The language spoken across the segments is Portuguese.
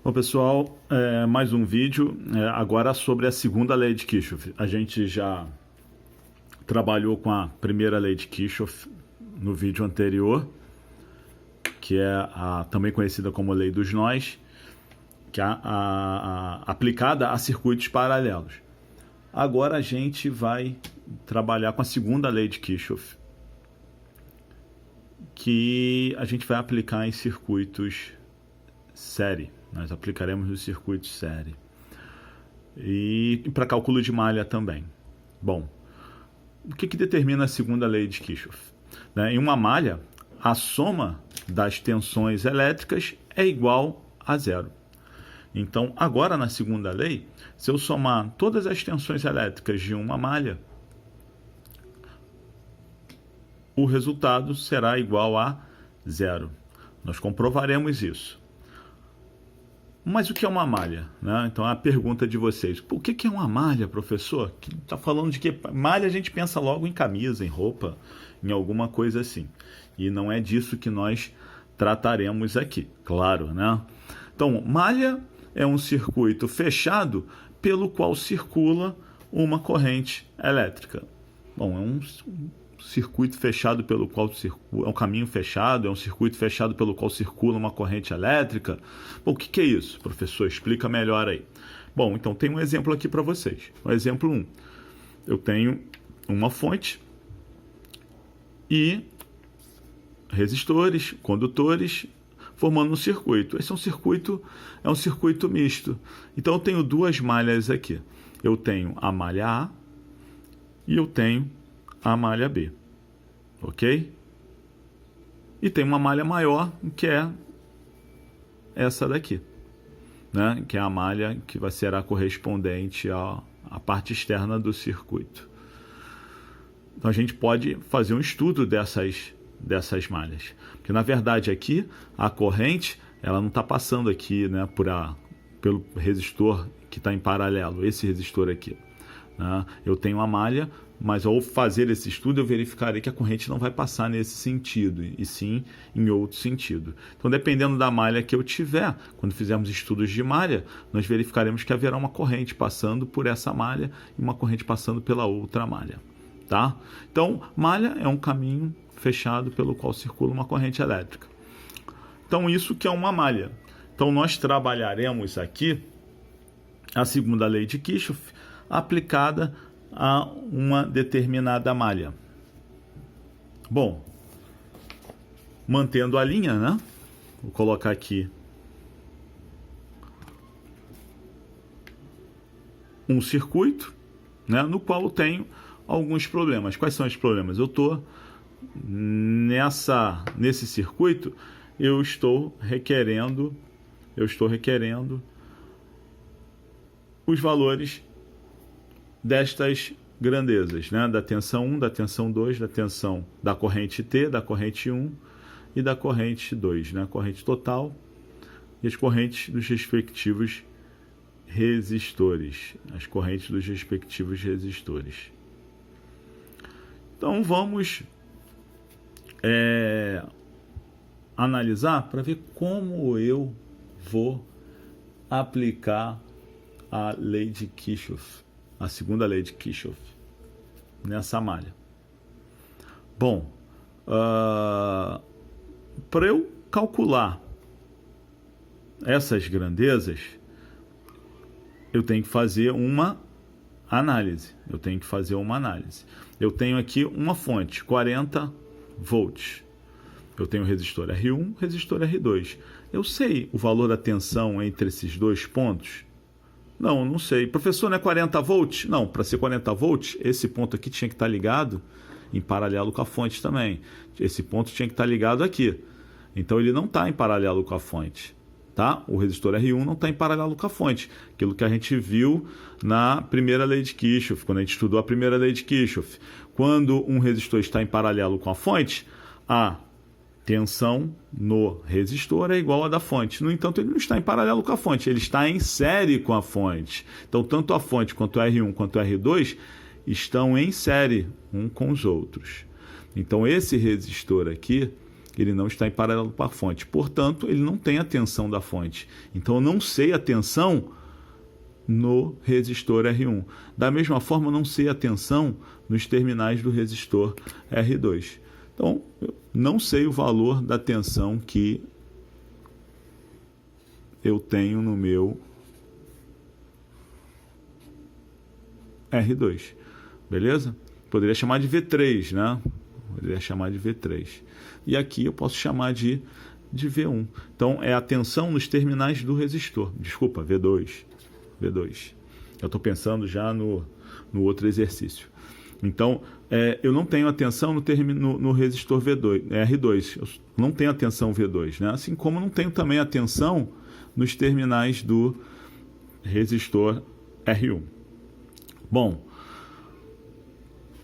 Bom, pessoal, mais um vídeo, agora sobre a segunda lei de Kirchhoff. A gente já trabalhou com a primeira lei de Kirchhoff no vídeo anterior, que é também conhecida como lei dos nós, que é aplicada a circuitos paralelos. Agora a gente vai trabalhar com a segunda lei de Kirchhoff, que a gente vai aplicar em circuitos série. Nós aplicaremos os circuitos série. E para cálculo de malha também. Bom, o que determina a segunda lei de Kirchhoff? Em uma malha, a soma das tensões elétricas é igual a zero. Então, agora na segunda lei, se eu somar todas as tensões elétricas de uma malha, o resultado será igual a zero. Nós comprovaremos isso. Mas o que é uma malha? Então, a pergunta de vocês. O que é uma malha, professor? Está falando de que malha a gente pensa logo em camisa, em roupa, em alguma coisa assim. E não é disso que nós trataremos aqui, claro, Então, malha é um circuito fechado pelo qual circula uma corrente elétrica. Bom, é um circuito fechado pelo qual circula, é um caminho fechado, é um circuito fechado pelo qual circula uma corrente elétrica. Bom, o que é isso, professor? Explica melhor aí. Bom, então tem um exemplo aqui para vocês. O exemplo 1. Eu tenho uma fonte e resistores, condutores, formando um circuito. Esse é um circuito misto. Então eu tenho duas malhas aqui. Eu tenho a malha A e eu tenho a malha B, ok? E tem uma malha maior, que é essa daqui, que é a malha que vai ser a correspondente à parte externa do circuito. Então a gente pode fazer um estudo dessas malhas, porque na verdade aqui a corrente ela não está passando aqui, pelo resistor que está em paralelo, esse resistor aqui. Eu tenho uma malha, mas ao fazer esse estudo eu verificarei que a corrente não vai passar nesse sentido, e sim em outro sentido. Então, dependendo da malha que eu tiver, quando fizermos estudos de malha, nós verificaremos que haverá uma corrente passando por essa malha e uma corrente passando pela outra malha. Tá? Então, malha é um caminho fechado pelo qual circula uma corrente elétrica. Então, isso que é uma malha. Então, nós trabalharemos aqui a segunda lei de Kirchhoff aplicada a uma determinada malha. Bom, mantendo a linha, vou colocar aqui um circuito, no qual eu tenho alguns problemas. Quais são os problemas? Eu estou nesse circuito, eu estou requerendo os valores destas grandezas, da tensão 1, da tensão 2, da tensão da corrente T, da corrente 1 e da corrente 2, corrente total e as correntes dos respectivos resistores, Então vamos analisar para ver como eu vou aplicar a lei de Kirchhoff, a segunda lei de Kirchhoff, nessa malha. Bom, para eu calcular essas grandezas, eu tenho que fazer uma análise. Eu tenho aqui uma fonte, 40 volts. Eu tenho resistor R1, resistor R2. Eu sei o valor da tensão entre esses dois pontos? Não sei. Professor, não é 40 volts? Não, para ser 40 volts, esse ponto aqui tinha que estar ligado em paralelo com a fonte também. Esse ponto tinha que estar ligado aqui. Então, ele não está em paralelo com a fonte. Tá? O resistor R1 não está em paralelo com a fonte. Aquilo que a gente viu na primeira lei de Kirchhoff, quando a gente estudou a primeira lei de Kirchhoff. Quando um resistor está em paralelo com a fonte, a tensão no resistor é igual à da fonte. No entanto, ele não está em paralelo com a fonte, ele está em série com a fonte. Então, tanto a fonte quanto o R1 quanto o R2 estão em série um com os outros. Então, esse resistor aqui, Ele não está em paralelo com a fonte. Portanto, ele não tem a tensão da fonte. Então, eu não sei a tensão no resistor R1. Da mesma forma, eu não sei a tensão nos terminais do resistor R2. Então, eu não sei o valor da tensão que eu tenho no meu R2. Beleza? Poderia chamar de V3, né? Poderia chamar de V3. E aqui eu posso chamar de V1. Então, é a tensão nos terminais do resistor. Desculpa, V2. Eu estou pensando já no outro exercício. Então, eu não tenho a tensão no resistor R2. Eu não tenho a tensão V2, né? Assim como não tenho também a tensão nos terminais do resistor R1. Bom,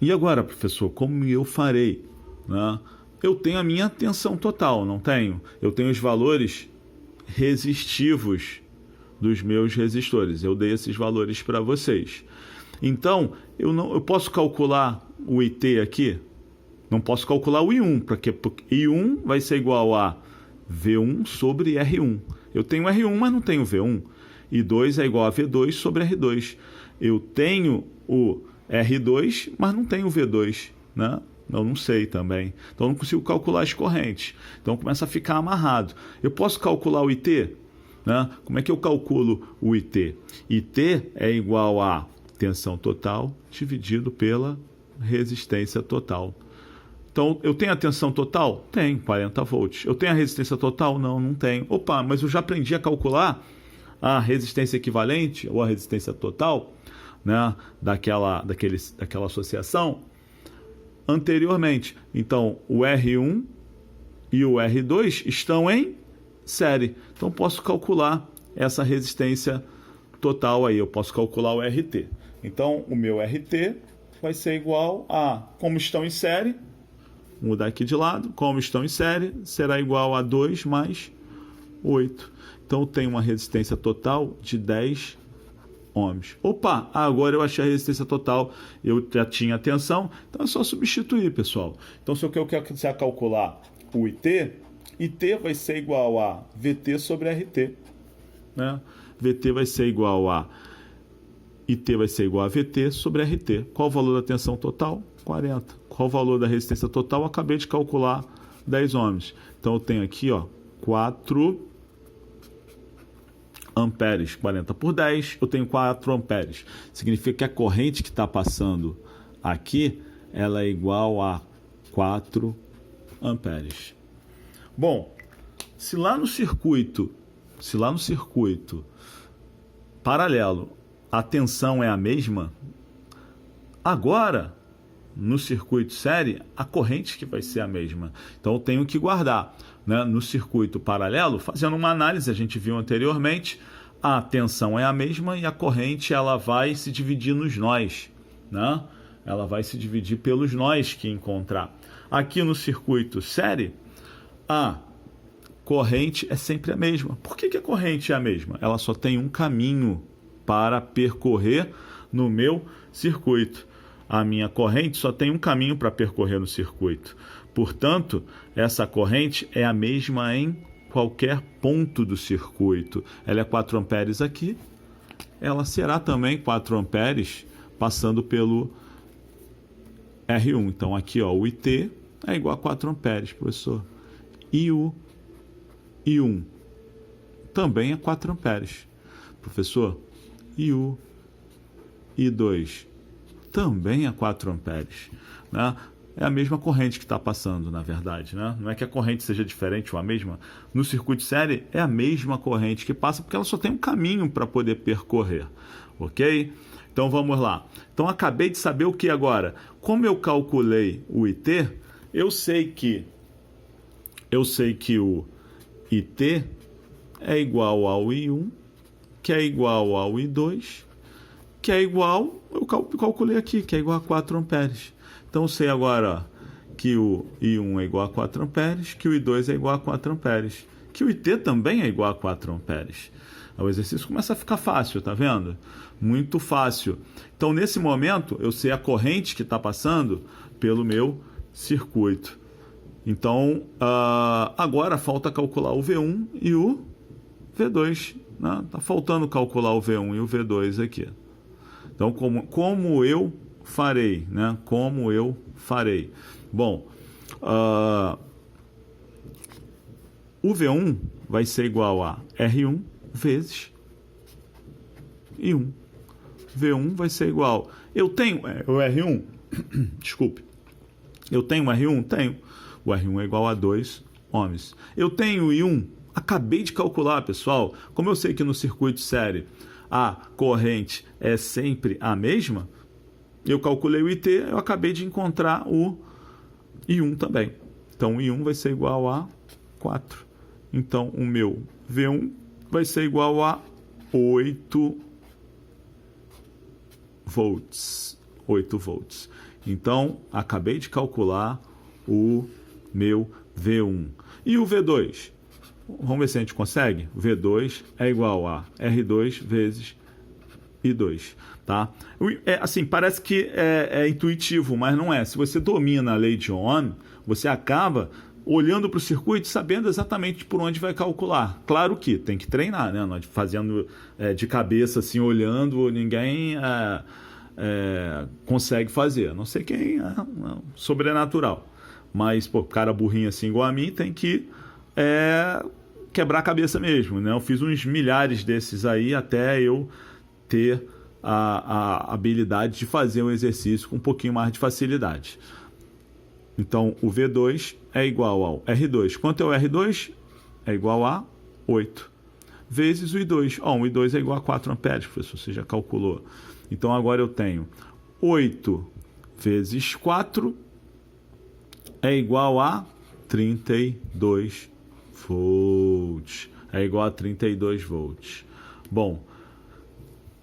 e agora, professor, como eu farei? Né? Eu tenho a minha tensão total, não tenho? Eu tenho os valores resistivos dos meus resistores. Eu dei esses valores para vocês. Então, eu posso calcular o IT aqui? Não posso calcular o I1, porque I1 vai ser igual a V1 sobre R1. Eu tenho R1, mas não tenho V1. I2 é igual a V2 sobre R2. Eu tenho o R2, mas não tenho o V2, né? Eu não sei também. Então, eu não consigo calcular as correntes. Então, começa a ficar amarrado. Eu posso calcular o IT? Né? Como é que eu calculo o IT? IT é igual a tensão total dividido pela resistência total. Então, eu tenho a tensão total? Tenho, 40 volts. Eu tenho a resistência total? Não, não tenho. Opa, mas eu já aprendi a calcular a resistência equivalente ou a resistência total, né, daquela associação anteriormente. Então, o R1 e o R2 estão em série. Então, posso calcular essa resistência total aí. Eu posso calcular o RT. Então, o meu RT vai ser igual a, como estão em série, vou mudar aqui de lado, como estão em série, será igual a 2 mais 8. Então, eu tenho uma resistência total de 10 ohms. Opa, agora eu achei a resistência total, eu já tinha a tensão, então é só substituir, pessoal. Então, se eu quero calcular o IT, IT vai ser igual a VT sobre RT. Né? VT vai ser igual a IT vai ser igual a VT sobre RT. Qual o valor da tensão total? 40. Qual o valor da resistência total? Eu acabei de calcular 10 ohms. Então, eu tenho aqui, ó, 4 amperes. 40 por 10, eu tenho 4 amperes. Significa que a corrente que está passando aqui, ela é igual a 4 amperes. Bom, se lá no circuito paralelo a tensão é a mesma, agora no circuito série a corrente que vai ser a mesma. Então eu tenho que guardar, né? No circuito paralelo, fazendo uma análise, a gente viu anteriormente, a tensão é a mesma e a corrente ela vai se dividir nos nós, né? Ela vai se dividir pelos nós que encontrar. Aqui no circuito série, a corrente é sempre a mesma. Por que a corrente é a mesma? Ela só tem um caminho para percorrer no meu circuito. A minha corrente só tem um caminho para percorrer no circuito. Portanto, essa corrente é a mesma em qualquer ponto do circuito. Ela é 4 amperes aqui, ela será também 4 amperes passando pelo R1. Então, aqui, ó, o IT é igual a 4 amperes, professor. E o I1 também é 4 amperes. Professor, e o I2 também é 4 amperes. Né? É a mesma corrente que está passando, na verdade. Né? Não é que a corrente seja diferente ou a mesma. No circuito série, é a mesma corrente que passa, porque ela só tem um caminho para poder percorrer. Ok? Então, vamos lá. Então, acabei de saber o que agora? Como eu calculei o IT, eu sei que o IT é igual ao I1, que é igual ao I2, que é igual, eu calculei aqui, que é igual a 4 amperes. Então, eu sei agora que o I1 é igual a 4 amperes, que o I2 é igual a 4 amperes, que o IT também é igual a 4 amperes. O exercício começa a ficar fácil, tá vendo? Muito fácil. Então, nesse momento, eu sei a corrente que está passando pelo meu circuito. Então, agora falta calcular o V1 e o V2. Né? Tá faltando calcular o V1 e o V2 aqui. Então, como eu farei? Né? Como eu farei? Bom, o V1 vai ser igual a R1 vezes I1. V1 vai ser igual... Eu tenho o R1... Desculpe. Eu tenho o R1? Tenho. O R1 é igual a 2 ohms. Eu tenho o I1? Acabei de calcular, pessoal. Como eu sei que no circuito série a corrente é sempre a mesma, eu calculei o IT, eu acabei de encontrar o I1 também. Então, o I1 vai ser igual a 4. Então, o meu V1 vai ser igual a 8 volts. 8 volts. Então, acabei de calcular o meu V1. E o V2? Vamos ver se a gente consegue. O V2 é igual a R2 vezes I2. Tá? Assim, parece que é intuitivo, mas não é. Se você domina a lei de Ohm, você acaba olhando para o circuito sabendo exatamente por onde vai calcular. Claro que tem que treinar, né? Nós fazendo de cabeça, assim, olhando, ninguém consegue fazer. Não sei quem é sobrenatural. Mas, pô, cara burrinho assim igual a mim tem que quebrar a cabeça mesmo, né? Eu fiz uns milhares desses aí até eu ter a habilidade de fazer um exercício com um pouquinho mais de facilidade. Então, o V2 é igual ao R2. Quanto é o R2? É igual a 8. Vezes o I2. O I2 é igual a 4 amperes, professor, você já calculou. Então, agora eu tenho 8 vezes 4 é igual a 32 volts. É igual a 32 volts. Bom,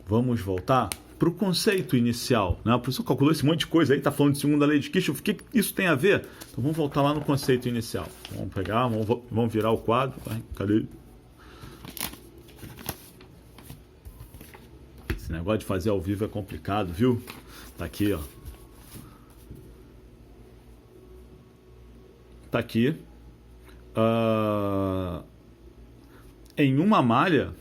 vamos voltar para o conceito inicial. Né? O professor calculou esse monte de coisa aí, está falando de segunda lei de Kirchhoff. O que isso tem a ver? Então vamos voltar lá no conceito inicial. Vamos pegar, vamos virar o quadro. Vai, cadê? Esse negócio de fazer ao vivo é complicado, viu? Tá aqui, ó. Tá aqui. Em uma malha,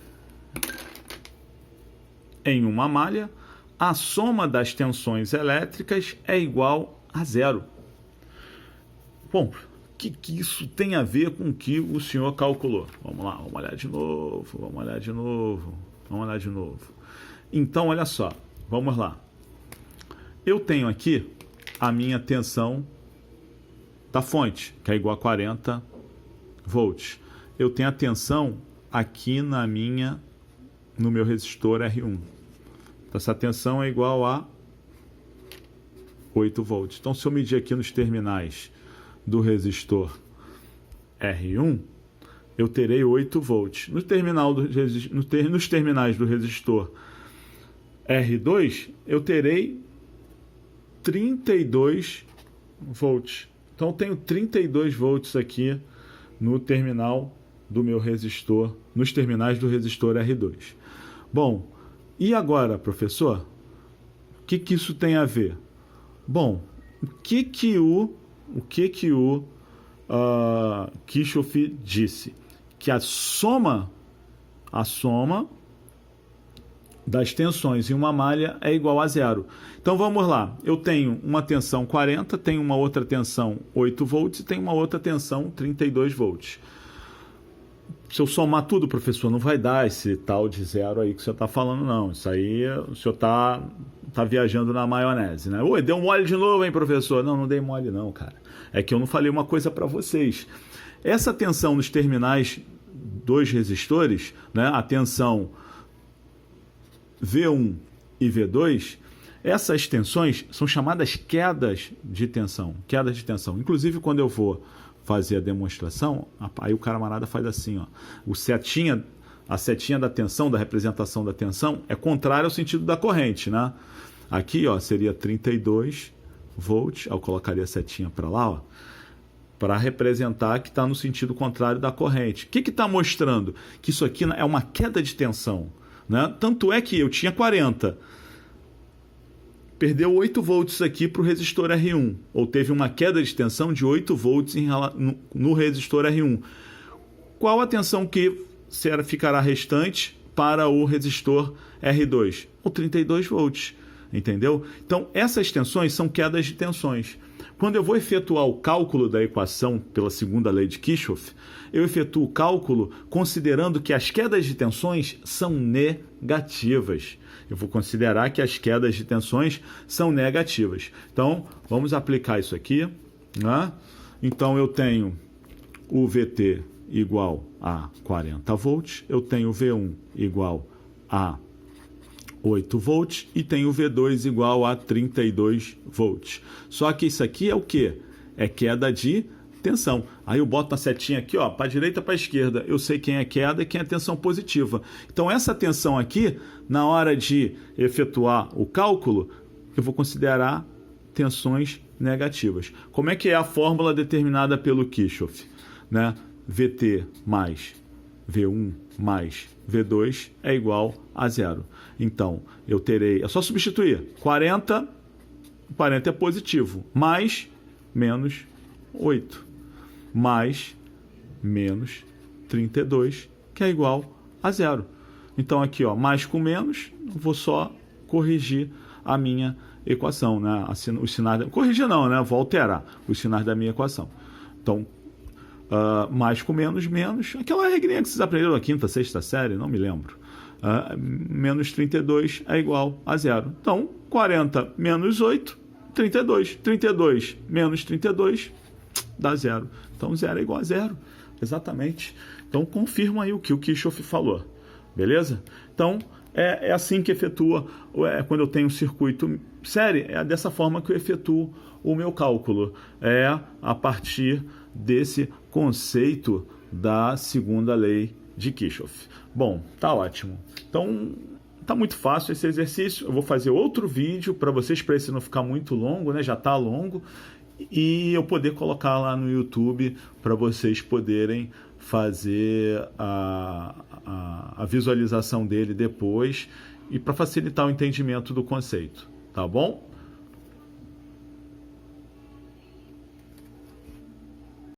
a soma das tensões elétricas é igual a 0. Bom, o que isso tem a ver com o que o senhor calculou? Vamos lá, vamos olhar de novo. Então, olha só, vamos lá. Eu tenho aqui a minha tensão da fonte, que é igual a 40 volts. Eu tenho a tensão aqui no meu resistor R1. Então, essa tensão é igual a 8 volts. Então, se eu medir aqui nos terminais do resistor R1, eu terei 8 volts. Nos terminais do resistor R2, eu terei 32 volts. Então, eu tenho 32 volts aqui no terminal do meu resistor, nos terminais do resistor R2. Bom, e agora, professor? O que isso tem a ver? Bom, o que o Kirchhoff disse? Que a soma das tensões em uma malha é igual a 0. Então vamos lá, eu tenho uma tensão 40, tenho uma outra tensão 8 volts e tenho uma outra tensão 32 volts. Se eu somar tudo, professor, não vai dar esse tal de 0 aí que o senhor está falando, não. Isso aí o senhor está viajando na maionese, né? Oi, deu mole de novo, hein, professor? Não dei mole não, cara. É que eu não falei uma coisa para vocês. Essa tensão nos terminais dos resistores, né, a tensão V1 e V2, essas tensões são chamadas quedas de tensão. Quedas de tensão. Inclusive, quando eu vou fazer a demonstração, aí o camarada faz assim, ó. A setinha da tensão, da representação da tensão, é contrária ao sentido da corrente, né? Aqui, ó, seria 32 volts. Eu colocaria a setinha para lá, ó, para representar que está no sentido contrário da corrente. O que está mostrando? Que isso aqui é uma queda de tensão. Né? Tanto é que eu tinha 40. perdeu 8 volts aqui para o resistor R1, ou teve uma queda de tensão de 8 volts no resistor R1. Qual a tensão que ficará restante para o resistor R2? O 32 volts, entendeu? Então, essas tensões são quedas de tensões. Quando eu vou efetuar o cálculo da equação pela segunda lei de Kirchhoff, eu efetuo o cálculo considerando que as quedas de tensões são negativas. Eu vou considerar que as quedas de tensões são negativas. Então, vamos aplicar isso aqui, né? Então, eu tenho o VT igual a 40 volts, eu tenho o V1 igual a 8 volts e tenho o V2 igual a 32 volts. Só que isso aqui é o quê? É queda de tensão. Aí eu boto a setinha aqui, ó, para a direita, para a esquerda. Eu sei quem é queda e quem é tensão positiva. Então essa tensão aqui, na hora de efetuar o cálculo, eu vou considerar tensões negativas. Como é que é a fórmula determinada pelo Kirchhoff? Né? VT mais V1 mais V2 é igual a zero. Então, eu terei... É só substituir. 40 é positivo. Mais, menos 8. Mais, menos 32, que é igual a zero. Então, aqui, ó, mais com menos, vou só corrigir a minha equação, né? Os sinais... Corrigir não, né? Vou alterar os sinais da minha equação. Então, mais com menos, menos. Aquela regrinha que vocês aprenderam na quinta, sexta série, não me lembro. Menos 32 é igual a zero. Então, 40 menos 8, 32. 32 menos 32 dá zero. Então, zero é igual a zero. Exatamente. Então, confirma aí o que o Kirchhoff falou. Beleza? Então, é assim que efetua, quando eu tenho um circuito série, é dessa forma que eu efetuo o meu cálculo. É a partir desse conceito da segunda lei de Kirchhoff. Bom, tá ótimo. Então, tá muito fácil esse exercício. Eu vou fazer outro vídeo para vocês, para esse não ficar muito longo, né? Já tá longo. E eu poder colocar lá no YouTube para vocês poderem fazer a visualização dele depois e para facilitar o entendimento do conceito. Tá bom?